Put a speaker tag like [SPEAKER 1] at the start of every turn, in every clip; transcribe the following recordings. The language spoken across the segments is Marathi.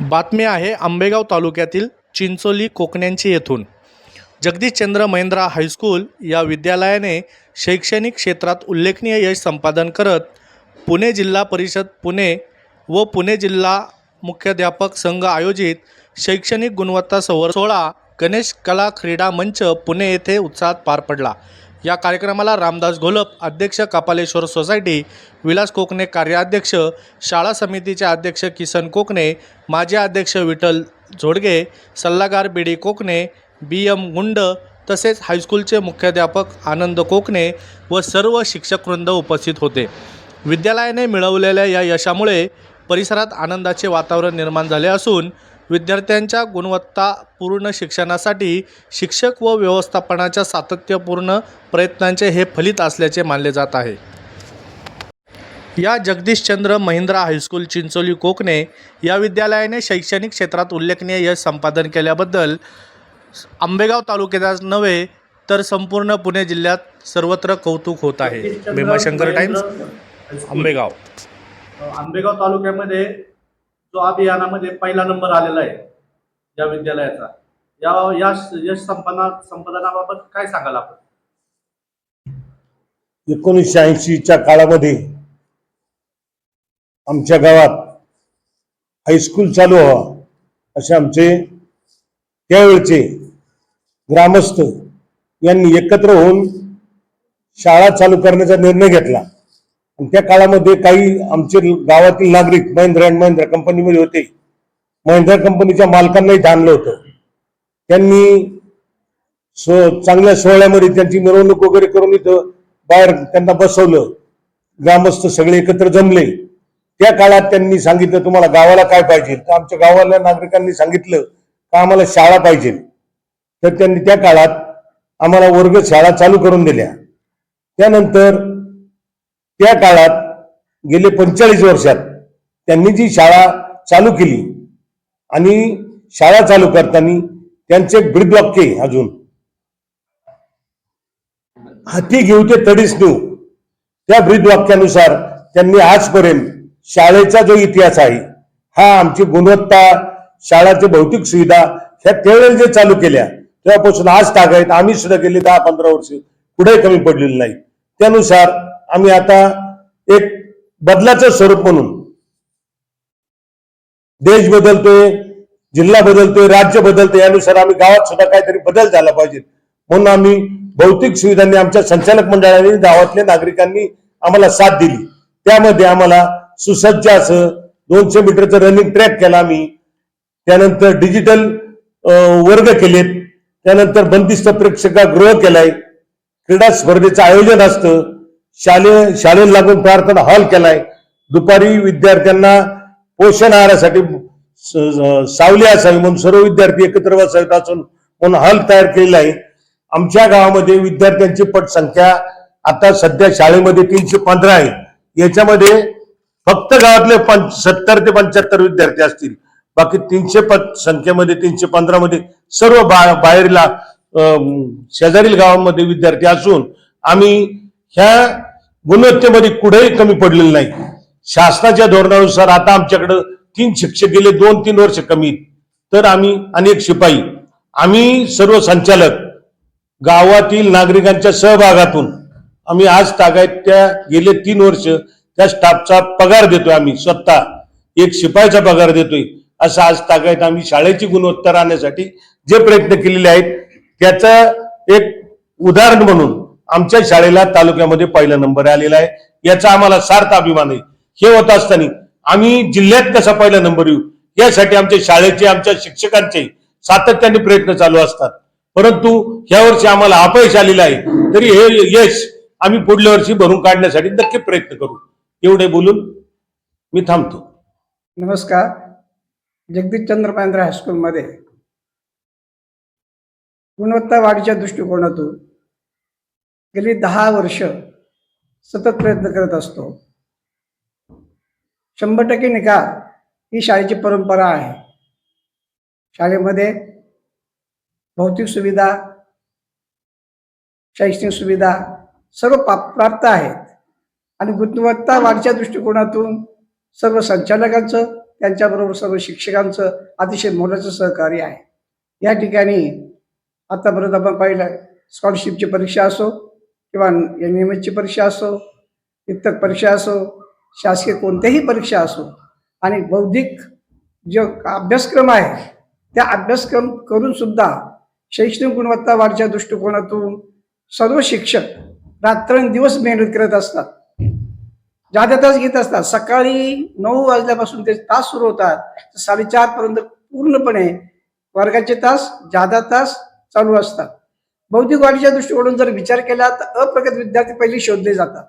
[SPEAKER 1] बातमी आहे आंबेगाव तालुक्यातील चिंचोली कोकण्यांची येथून। जगदीशचंद्र महिंद्रा हायस्कूल या विद्यालयाने शैक्षणिक क्षेत्रात उल्लेखनीय यश संपादन करत पुणे जिल्हा परिषद पुणे व पुणे जिल्हा मुख्याध्यापक संघ आयोजित शैक्षणिक गुणवत्ता संवर्धन सोहळा गणेश कला क्रीडा मंच पुणे येथे उत्साहात पार पडला। या कार्यक्रमाला रामदास घोलप अध्यक्ष कपालेश्वर सोसायटी, विलास कोकणे कार्याध्यक्ष, शाळा समितीचे अध्यक्ष किसन कोकणे, माजी अध्यक्ष विठ्ठल झोडगे, सल्लागार बीडी कोकणे, BM गुंड तसेच हायस्कूलचे मुख्याध्यापक आनंद कोकणे व सर्व शिक्षकवृंद उपस्थित होते। विद्यालयाने मिळवलेल्या या यशामुळे परिसरात आनंदाचे वातावरण निर्माण झाले असून विद्यार्थ्यांच्या गुणवत्तापूर्ण शिक्षणासाठी शिक्षक व व्यवस्थापनाच्या सातत्यपूर्ण प्रयत्नांचे हे फलित असल्याचे मानले जात आहे। या जगदीशचंद्र महिंद्रा हायस्कूल चिंचोली कोकणे या विद्यालयाने शैक्षणिक क्षेत्रात उल्लेखनीय यश संपादन केल्याबद्दल आंबेगाव तालुक्यातच नव्हे तर संपूर्ण पुणे जिल्ह्यात सर्वत्र कौतुक होत आहे। भीमाशंकर टाइम्स, आंबेगाव।
[SPEAKER 2] आंबेगाव तालुक्यामध्ये जो अभियानामध्ये पहिला नंबर आलेला आहे या विद्यालयाचा, या यश संपादनाबाबत काय सांगाल आपण?
[SPEAKER 3] 1980च्या काळामध्ये आमच्या गावात हायस्कूल चालू व्हावा असे आमचे त्यावेळचे ग्रामस्थ यांनी एकत्र होऊन शाळा चालू करण्याचा निर्णय घेतला। आणि त्या काळामध्ये काही आमचे गावातील नागरिक महिंद्रा अँड महिंद्रा कंपनीमध्ये होते। महिंद्रा कंपनीच्या मालकांनाही आणलं होतं। त्यांनी चांगल्या सोहळ्यामध्ये त्यांची मिरवणूक वगैरे करून इथं बाहेर त्यांना बसवलं। ग्रामस्थ सगळे एकत्र जमले। त्या काळात त्यांनी सांगितलं तुम्हाला गावाला काय पाहिजे, तर आमच्या गावाल्या नागरिकांनी सांगितलं का आम्हाला शाळा पाहिजे। तर त्यांनी त्या काळात आम्हाला वर्ग शाळा चालू करून दिल्या। त्यानंतर त्या काळात गेले 45 वर्षात त्यांनी जी शाळा चालू केली आणि शाळा चालू करताना त्यांचे ब्रीद वाक्य अजून हाती घेऊ ते तडीस नेऊ, त्या ब्रीद वाक्यानुसार त्यांनी आजपर्यंत शाळेचा जो इतिहास आहे हा आमची गुणवत्ता, शाळाची भौतिक सुविधा ह्या त्यावेळेला जे चालू केल्या तेव्हापासून आज तागायत आम्ही सुद्धा गेली 10-15 वर्ष पुढे कमी पडलेली नाही। त्यानुसार आम्ही आता एक बदलाचं स्वरूप म्हणून देश बदलतोय, जिल्हा बदलतोय, राज्य बदलतोय, यानुसार आम्ही गावात सुद्धा काहीतरी बदल झाला पाहिजे म्हणून आम्ही भौतिक सुविधांनी आमच्या संचालक मंडळाने गावातल्या नागरिकांनी आम्हाला साथ दिली। त्यामध्ये आम्हाला सुसज्ज असं 200 मीटरचं रनिंग ट्रॅक केला आम्ही। त्यानंतर डिजिटल वर्ग केलेत। त्यानंतर बंदिस्त प्रेक्षागृह केलाय। क्रीडा स्पर्धेचं आयोजन असतं। शाळेला लागून प्रार्थना हॉल केलाय। दुपारी विद्यार्थ्यांना पोषण आहारासाठी सावली असावी म्हणून सर्व विद्यार्थी एकत्र बसावेत असून म्हणून हॉल तयार केलेला आहे। आमच्या गावामध्ये विद्यार्थ्यांची पटसंख्या आता सध्या शाळेमध्ये 315 आहे। याच्यामध्ये फक्त गावातले 70 ते 75 विद्यार्थी असतील, बाकी 300 संख्येमध्ये 315 मध्ये सर्व बाहेरला शेजारील गावांमध्ये विद्यार्थी असून आम्ही ह्या गुणवत्तेमध्ये कुठेही कमी पडलेलं नाही। शासनाच्या धोरणानुसार आता आमच्याकडे 3 शिक्षक गेले 2-3 वर्ष कमी, तर आम्ही अनेक शिपाई, आम्ही सर्व संचालक गावातील नागरिकांच्या सहभागातून आम्ही आज तागायत त्या गेले 3 वर्ष त्या स्टाफचा पगार देतोय। आम्ही स्वतः एक शिपाईचा पगार देतोय। असं आज तागायत आम्ही शाळेची गुणवत्ता राहण्यासाठी जे प्रयत्न केलेले आहेत त्याचं एक उदाहरण म्हणून आमच्या शाळेला तालुक्यामध्ये पहिला नंबर आलेला आहे। याचा आम्हाला सार्थ अभिमान आहे। हे होत असताना आम्ही जिल्ह्यात कसा पहिला नंबर येऊ यासाठी आमच्या शाळेचे, आमच्या शिक्षकांचे सातत्याने प्रयत्न चालू असतात। परंतु ह्या वर्षी आम्हाला अपयश आलेलं आहे, तरी हे यश आम्ही पुढल्या वर्षी भरून काढण्यासाठी नक्की प्रयत्न करू। एवढे बोलून मी थांबतो।
[SPEAKER 4] नमस्कार। जगदीशचंद्र महिंद्रा हायस्कूलमध्ये गुणवत्ता वाढीच्या दृष्टिकोनातून गेली 10 वर्ष सतत प्रयत्न करत असतो। 100% निकाल ही शाळेची परंपरा आहे। शाळेमध्ये भौतिक सुविधा, शैक्षणिक सुविधा सर्व प्राप्त आहेत आणि गुणवत्ता वाढीच्या दृष्टिकोनातून सर्व संचालकांचं त्यांच्याबरोबर सर्व शिक्षकांचं अतिशय मोलाचं सहकार्य आहे. या ठिकाणी आतापर्यंत आपण पाहिलं, स्कॉलरशिपची परीक्षा असो किंवा NMSची परीक्षा असो, इतर परीक्षा असो, शासकीय कोणत्याही परीक्षा असो, आणि बौद्धिक जो अभ्यासक्रम आहे त्या अभ्यासक्रम करून सुद्धा शैक्षणिक गुणवत्ता वाढच्या दृष्टिकोनातून सर्व शिक्षक रात्रंदिवस मेहनत करत असतात, जादा तास घेत असतात. सकाळी 9 वाजल्यापासून ते तास सुरू होतात, 4:30 पर्यंत पूर्णपणे वर्गाचे तास, जादा तास चालू असतात. बौद्धिक वाढीच्या दृष्टिकोनातून जर विचार केला तर अप्रगत विद्यार्थी पहिले शोधले जातात.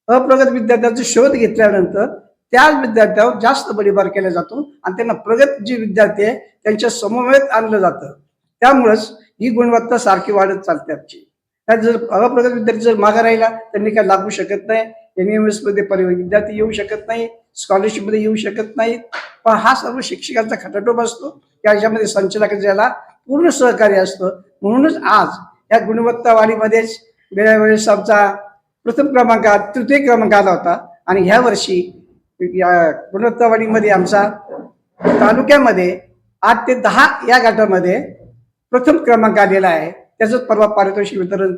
[SPEAKER 4] अप्रगत विद्यार्थ्यांचा शोध घेतल्यानंतर त्या विद्यार्थ्यावर जास्त बडीपार केला जातो आणि त्यांना प्रगत जे विद्यार्थी आहे त्यांच्या समवेत आणलं जातं. त्यामुळेच ही गुणवत्ता सारखी वाढत चालते आमची. त्यात जर अप्रगत विद्यार्थी जर मागे राहिला तर निकाल लागू शकत नाही, NMS मध्ये विद्यार्थी येऊ शकत नाही, स्कॉलरशिप मध्ये येऊ शकत नाहीत. पण हा सर्व शिक्षकांचा खटाटोप असतो, याच्यामध्ये संचालकाला पूर्ण सहकार्य असतं. म्हणूनच आज या गुणवत्ता वाढीमध्येच गेल्या वेळेस आमचा प्रथम क्रमांक तृतीय क्रमांक आला होता, आणि ह्या वर्षी या गुणवत्ता वाढीमध्ये आमचा तालुक्यामध्ये 8 ते 10 या गटामध्ये प्रथम क्रमांक आलेला आहे. त्याचंच परवा पारितोषिक वितरण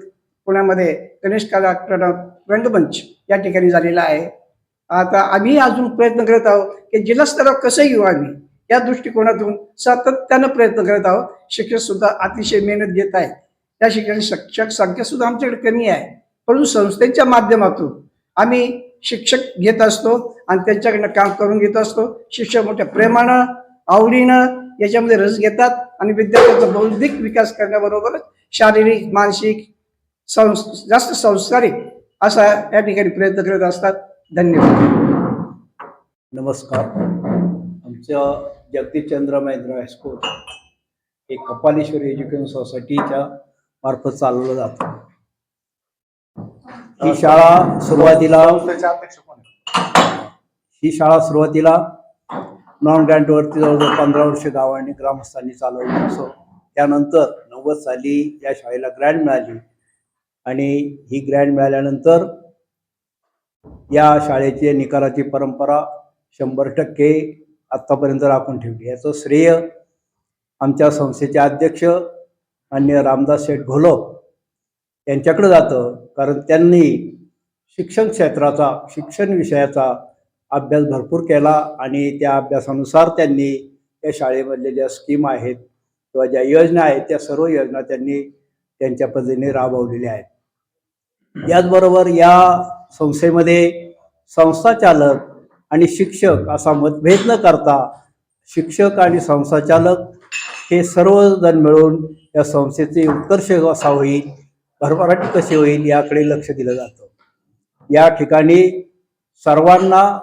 [SPEAKER 4] पुण्यामध्ये गणेश कला रंगमंच या ठिकाणी झालेला आहे. आता आम्ही अजून प्रयत्न करत आहोत की जिल्हा स्तरावर कसं येऊ आम्ही, या दृष्टिकोनातून सातत्यानं प्रयत्न करत आहोत. शिक्षक सुद्धा अतिशय मेहनत घेत आहेत. त्या ठिकाणी शिक्षक संख्या सुद्धा आमच्याकडे कमी आहे, परंतु संस्थेच्या माध्यमातून आम्ही शिक्षक घेत असतो आणि त्यांच्याकडनं काम करून घेत असतो. शिक्षक मोठ्या प्रेमानं, आवडीनं याच्यामध्ये रस घेतात आणि विद्यार्थ्यांचा बौद्धिक विकास करण्याबरोबरच शारीरिक, मानसिक, जास्त संस्कारिक असा या ठिकाणी प्रयत्न करत असतात. धन्यवाद.
[SPEAKER 5] नमस्कार. आमचं जगदीशचंद्र महेंद्र हायस्कूल हे कपालेश्वर एज्युकेशन सोसायटीच्या मार्फत चालवलं जातं. ही शाळा सुरुवातीला नॉन ग्रँटवरती जवळजवळ 15 वर्ष गावांनी ग्रामस्थांनी चालवली असो. त्यानंतर 90 साली या शाळेला ग्रँट मिळाली, आणि ही ग्रँट मिळाल्यानंतर या शाळेची निकालाची परंपरा 100% आत्तापर्यंत राखून ठेवली. याचं श्रेय आमच्या संस्थेचे अध्यक्ष माननीय रामदास शेठ घोलप यांच्याकडे जातं, कारण त्यांनी शिक्षण क्षेत्राचा, शिक्षण विषयाचा अभ्यास भरपूर केला, आणि त्या अभ्यासानुसार त्यांनी या शाळेमधल्या ज्या स्कीम आहेत किंवा ज्या योजना आहेत त्या सर्व योजना त्यांनी त्यांच्या पद्धतीने राबवलेल्या आहेत. याचबरोबर या संस्थेमध्ये संस्थाचालक आणि शिक्षक असा मतभेद न करता शिक्षक आणि संस्थाचालक हे सर्वजण मिळून या संस्थेचे उत्कर्ष कसा होईल, भरभराटी कशी होईल याकडे लक्ष दिलं जातं. या ठिकाणी सर्वांना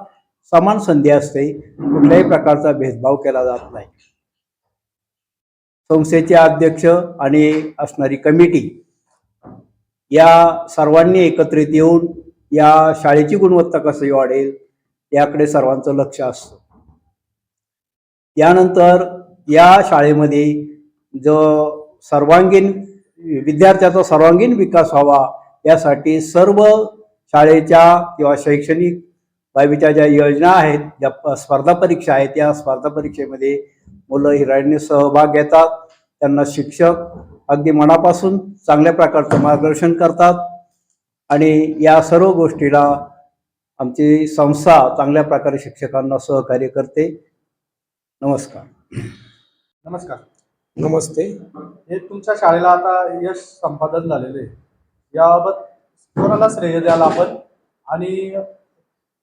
[SPEAKER 5] समान संधी असते, कुठल्याही प्रकारचा भेदभाव केला जात नाही. संस्थेचे अध्यक्ष आणि असणारी कमिटी या सर्वांनी एकत्रित येऊन या शाळेची गुणवत्ता कशी वाढेल याकडे सर्वांचं लक्ष असतं. यानंतर या शाळेमध्ये जो सर्वांगीण विद्यार्थ्याचा सर्वांगीण विकास व्हावा यासाठी सर्व शाळेच्या किंवा शैक्षणिक बाबीच्या ज्या योजना आहेत, ज्या स्पर्धा परीक्षा आहेत, या स्पर्धा परीक्षेमध्ये मुलं हिराडीने सहभाग घेतात. त्यांना शिक्षक अगदी मनापासून चांगल्या प्रकारचं मार्गदर्शन करतात, आणि या सर्व गोष्टीला आमची संस्था चांगल्या प्रकारे शिक्षकांना सहकार्य करते. नमस्कार.
[SPEAKER 2] नमस्कार.
[SPEAKER 3] नमस्ते.
[SPEAKER 2] हे तुमच्या शाळेला आता यश संपादन झालेलं आहे, याबाबत कोणाला श्रेय द्याल आपण, आणि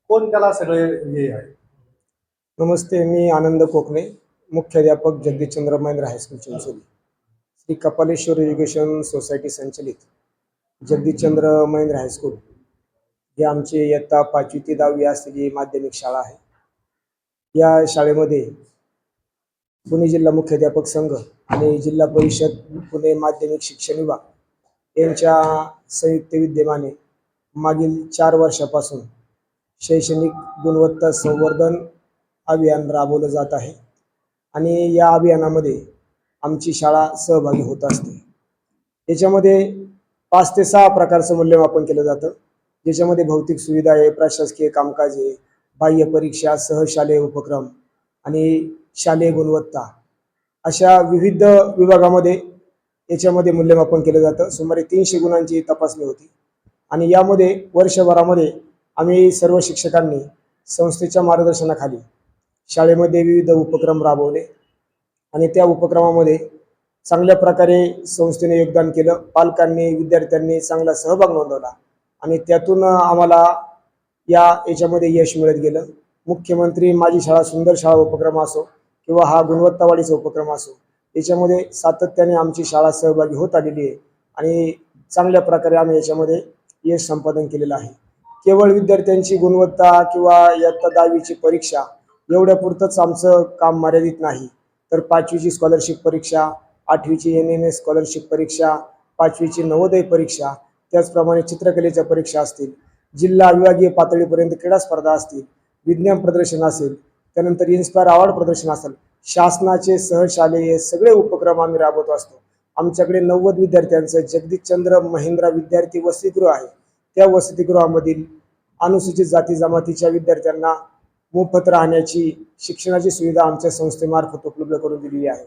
[SPEAKER 2] कोण त्याला सगळे हे आहे?
[SPEAKER 6] नमस्ते, मी आनंद कोकणे, मुख्याध्यापक Jagdishchandra Mahendra high school Chincholi. Shri Kapaleshwar education society संचलित जगदीशचंद्र महेंद्र हायस्कूल ही आमची इयत्ता 5वी ते 10वी असलेली माध्यमिक शाळा आहे. या शाळेमध्ये पुणे जिल्हा मुख्याध्यापक संघ आणि जिल्हा परिषद पुणे माध्यमिक शिक्षण विभाग यांच्या संयुक्त विद्यमाने मागील 4 वर्षापासून शैक्षणिक गुणवत्ता संवर्धन अभियान राबवलं जात आहे, आणि या अभियानामध्ये आमची शाळा सहभागी होत असते. याच्यामध्ये 5 ते 6 प्रकारचं मूल्यमापन केलं जातं, ज्याच्यामध्ये भौतिक सुविधा आहे, प्रशासकीय कामकाज आहे, बाह्य परीक्षा, सहशालेय उपक्रम, आणि शालेय गुणवत्ता अशा विविध विभागामध्ये याच्यामध्ये मूल्यमापन केलं जातं. सुमारे 300 गुणांची तपासणी होती आणि यामध्ये वर्षभरामध्ये आम्ही सर्व शिक्षकांनी संस्थेच्या मार्गदर्शनाखाली शाळेमध्ये विविध उपक्रम राबवले आणि त्या उपक्रमामध्ये चांगल्या प्रकारे संस्थेने योगदान केलं. पालकांनी विद्यार्थ्यांनी चांगला सहभाग नोंदवला आणि त्यातून आम्हाला याच्यामध्ये यश मिळत गेलं. मुख्यमंत्री माझी शाळा सुंदर शाळा उपक्रम असो किंवा हा गुणवत्तावाढीचा उपक्रम असो, याच्यामध्ये सातत्याने आमची शाळा सहभागी होत आलेली आहे आणि चांगल्या प्रकारे आम्ही याच्यामध्ये यश संपादन केलेलं आहे. केवळ विद्यार्थ्यांची गुणवत्ता किंवा इयत्ता 10वीची परीक्षा एवढ्यापुरतंच आमचं काम मर्यादित नाही, तर 5वीची स्कॉलरशिप परीक्षा, 8वीची NMS स्कॉलरशिप परीक्षा, 5वीची नवोदय परीक्षा, त्याचप्रमाणे चित्रकलेच्या परीक्षा असतील, जिल्हा विभागीय पातळीपर्यंत क्रीडा स्पर्धा असतील, विज्ञान प्रदर्शन असेल, त्यानंतर इन्स्पायर अवॉर्ड प्रदर्शन असेल, शासनाचे सहशालेय सगळे उपक्रम आम्ही राबवत असतो. आमच्याकडे 90 विद्यार्थ्यांचं जगदीशचंद्र महिंद्रा विद्यार्थी वसतिगृह आहे. त्या वसतिगृहामधील अनुसूचित जाती जमातीच्या विद्यार्थ्यांना मोफत राहण्याची शिक्षणाची सुविधा आमच्या संस्थेमार्फत उपलब्ध करून दिलेली आहे.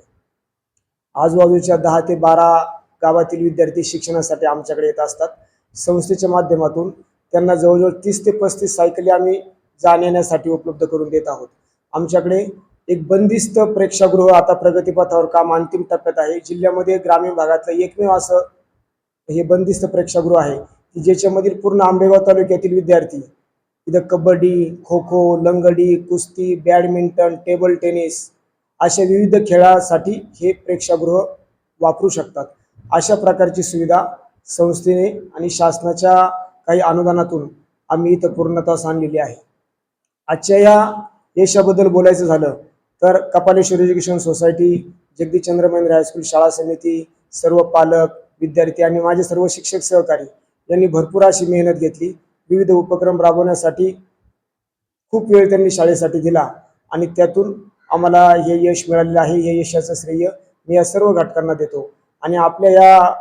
[SPEAKER 6] आजूबाजूच्या 10 ते 12 गावातील विद्यार्थी शिक्षणासाठी आमच्याकडे येत असतात. संस्थेच्या माध्यमातून त्यांना जवळजवळ 30 ते 35 सायकली आम्ही जाण्यासाठी उपलब्ध करून देत आहोत. आमच्याकडे एक बंदिस्त प्रेक्षागृह आता प्रगतीपथावर काम अंतिम टप्प्यात आहे. जिल्ह्यामध्ये ग्रामीण भागातलं एकमेव असं हे बंदिस्त प्रेक्षागृह आहे की ज्याच्यामधील पूर्ण आंबेगाव तालुक्यातील विद्यार्थी इथं कबड्डी, खो खो, लंगडी, कुस्ती, बॅडमिंटन, टेबल टेनिस अशा विविध खेळासाठी हे प्रेक्षागृह वापरू शकतात. अशा प्रकारची सुविधा संस्थेने आणि शासनाच्या काही अनुदानातून आम्ही इथं पूर्णत्वास आणलेली आहे. आजच्या या यशाबद्दल बोलायचं झालं तर Kapaleshwar education society, Jagdishchandra Mahindra high school शाळा समिती, सर्व पालक, विद्यार्थी आणि माझे सर्व शिक्षक सहकारी यांनी भरपूर अशी मेहनत घेतली. विविध उपक्रम राबवण्यासाठी खूप वेळ त्यांनी शाळेसाठी दिला आणि त्यातून आम्हाला हे यश मिळालेलं आहे. हे यशाचं श्रेय मी या सर्व घटकांना देतो आणि आपल्या या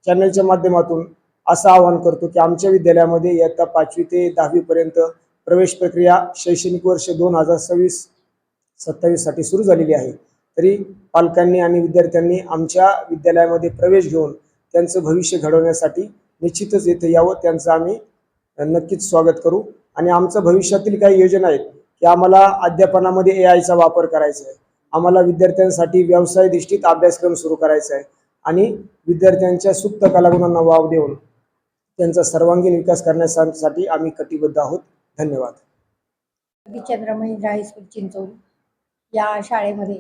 [SPEAKER 6] चॅनलच्या माध्यमातून असं आवाहन करतो की आमच्या विद्यालयामध्ये इयत्ता 5वी ते 10वी पर्यंत प्रवेश प्रक्रिया शैक्षणिक वर्ष 2026-27 साठी सुरू झालेली आहे. तरी पालकांनी आणि विद्यार्थ्यांनी आमच्या विद्यालयामध्ये प्रवेश घेऊन त्यांचं भविष्य घडवण्यासाठी निश्चितच येथे यावं. त्यांचं आम्ही नक्कीच स्वागत करू आणि आमचं भविष्यातील काही योजना आहेत की आम्हाला अध्यापनामध्ये AI चा वापर करायचा आहे. आम्हाला विद्यार्थ्यांसाठी व्यवसायधिष्ठित अभ्यासक्रम सुरू करायचा आहे आणि विद्यार्थ्यांच्या सुप्त कलागुणांना वाव देऊन त्यांचा सर्वांगीण विकास करण्यासाठी आम्ही कटिबद्ध आहोत. धन्यवाद.
[SPEAKER 7] जगदीशचंद्र महिंद्रा हायस्कूल चिंचोली या शाळेमध्ये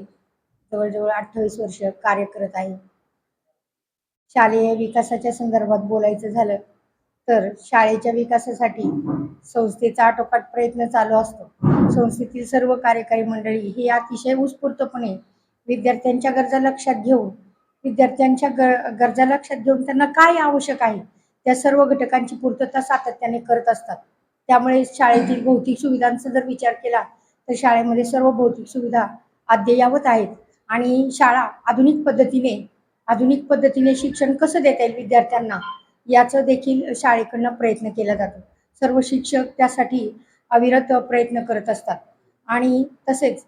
[SPEAKER 7] जवळजवळ 28 वर्ष कार्य करत आहे. शालेय विकासाच्या संदर्भात बोलायचं झालं तर शाळेच्या विकासासाठी संस्थेचा आटोकाट प्रयत्न चालू असतो. संस्थेतील सर्व कार्यकारी मंडळी ही अतिशय उत्स्फूर्तपणे विद्यार्थ्यांच्या गरजा लक्षात घेऊन गरजा लक्षात घेऊन त्यांना काय आवश्यक आहे त्या सर्व घटकांची पूर्तता सातत्याने करत असतात. त्यामुळे शाळेतील भौतिक सुविधांचा जर विचार केला तर शाळेमध्ये सर्व भौतिक सुविधा अद्ययावत आहेत आणि शाळा आधुनिक पद्धतीने शिक्षण कसं देता येईल विद्यार्थ्यांना याचं देखील शाळेकडनं प्रयत्न केला जातो. सर्व शिक्षक त्यासाठी अविरत प्रयत्न करत असतात आणि तसेच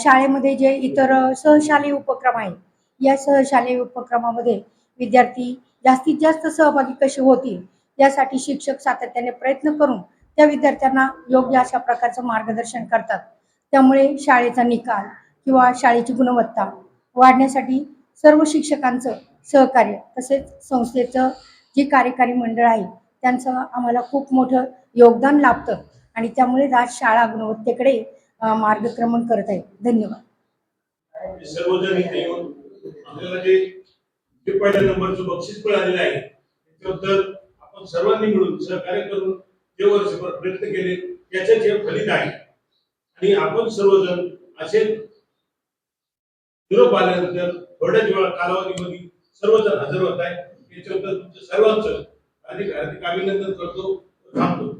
[SPEAKER 7] शाळेमध्ये जे इतर सहशालेय उपक्रम आहेत या सहशालेय उपक्रमामध्ये विद्यार्थी जास्तीत जास्त सहभागी कसे होतील यासाठी शिक्षक सातत्याने प्रयत्न करून त्या विद्यार्थ्यांना योग्य अशा प्रकारचं मार्गदर्शन करतात. त्यामुळे शाळेचा निकाल किंवा शाळेची गुणवत्ता वाढण्यासाठी सर्व शिक्षकांचं सहकार्य तसेच संस्थेचं जी कार्यकारी मंडळ आहे त्यांचं आम्हाला खूप मोठं योगदान लाभतं आणि त्यामुळे आज शाळा गुणवत्तेकडे मार्गक्रमण करत आहे. धन्यवाद.
[SPEAKER 3] सर्वजण इथे येऊन आपल्याला जे पहिल्या नंबरचं बक्षीस मिळालेलं आहे त्याबद्दल आपण सर्वांनी मिळून सहकार्य करून जे वर्षभर प्रयत्न केले त्याचे जे फलित आहे आणि आपण सर्वजण असे निरोप आल्यानंतर थोड्याच वेळा कालावधीमध्ये सर्वजण हजर होत आहे. याच्याबद्दल तुमचं सर्वांचं अधिक अभिनंदन करतो. थांबतो.